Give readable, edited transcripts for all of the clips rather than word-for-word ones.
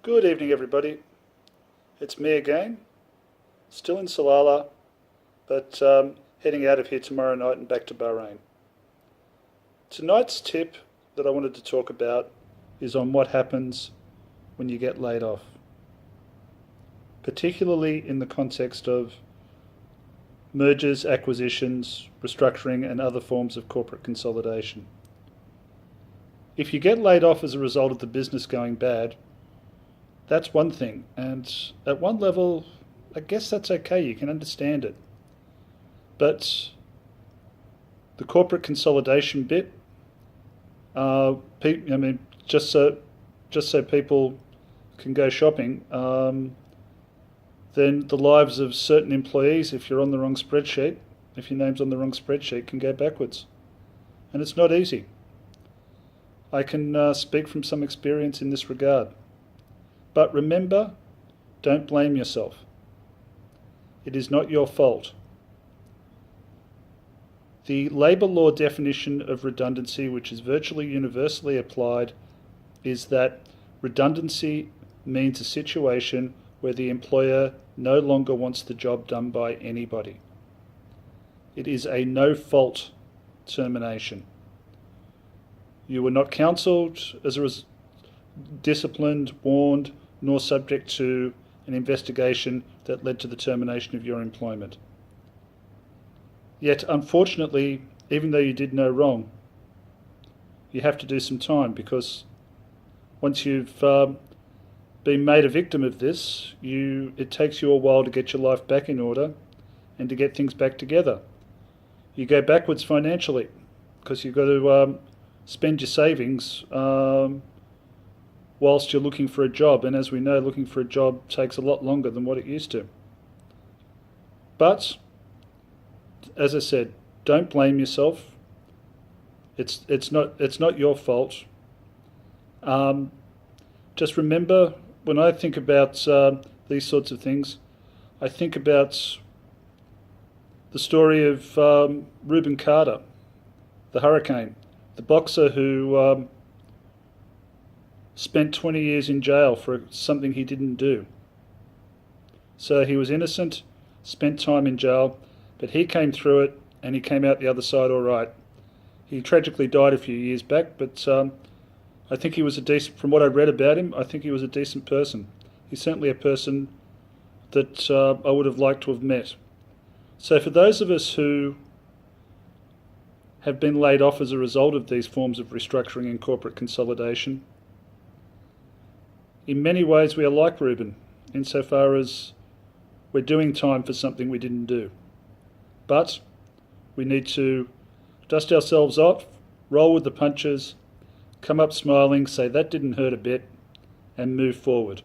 Good evening, everybody. It's me again, still in Salalah, but heading out of here tomorrow night and back to Bahrain. Tonight's tip that I wanted to talk about is on what happens when you get laid off, particularly in the context of mergers, acquisitions, restructuring, and other forms of corporate consolidation. If you get laid off as a result of the business going bad, that's one thing, and at one level, I guess that's okay, you can understand it. But the corporate consolidation bit, just so people can go shopping, then the lives of certain employees, if you're on the wrong spreadsheet, if your name's on the wrong spreadsheet, can go backwards. And it's not easy. I can speak from some experience in this regard. But remember, don't blame yourself. It is not your fault. The labour law definition of redundancy, which is virtually universally applied, is that redundancy means a situation where the employer no longer wants the job done by anybody. It is a no-fault termination. You were not counselled, disciplined, warned, nor subject to an investigation that led to the termination of your employment. Yet, unfortunately, even though you did no wrong, you have to do some time, because once you've been made a victim of this, it takes you a while to get your life back in order and to get things back together. You go backwards financially because you've got to spend your savings whilst you're looking for a job, and as we know, looking for a job takes a lot longer than what it used to. But, as I said, don't blame yourself. It's not your fault. Just remember, when I think about these sorts of things, I think about the story of Reuben Carter, the Hurricane, the boxer who spent 20 years in jail for something he didn't do. So he was innocent, spent time in jail, but he came through it and he came out the other side all right. He tragically died a few years back, but I think he was from what I read about him, I think he was a decent person. He's certainly a person that I would have liked to have met. So for those of us who have been laid off as a result of these forms of restructuring and corporate consolidation, in many ways we are like Reuben, insofar as we're doing time for something we didn't do. But we need to dust ourselves off, roll with the punches, come up smiling, say that didn't hurt a bit, and move forward.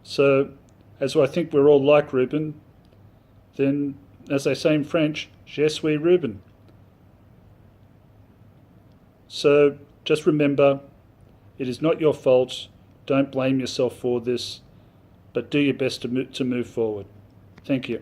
So, as I think we're all like Reuben, then, as they say in French, je suis Reuben. So, just remember, it is not your fault. Don't blame yourself for this, but do your best to move forward. Thank you.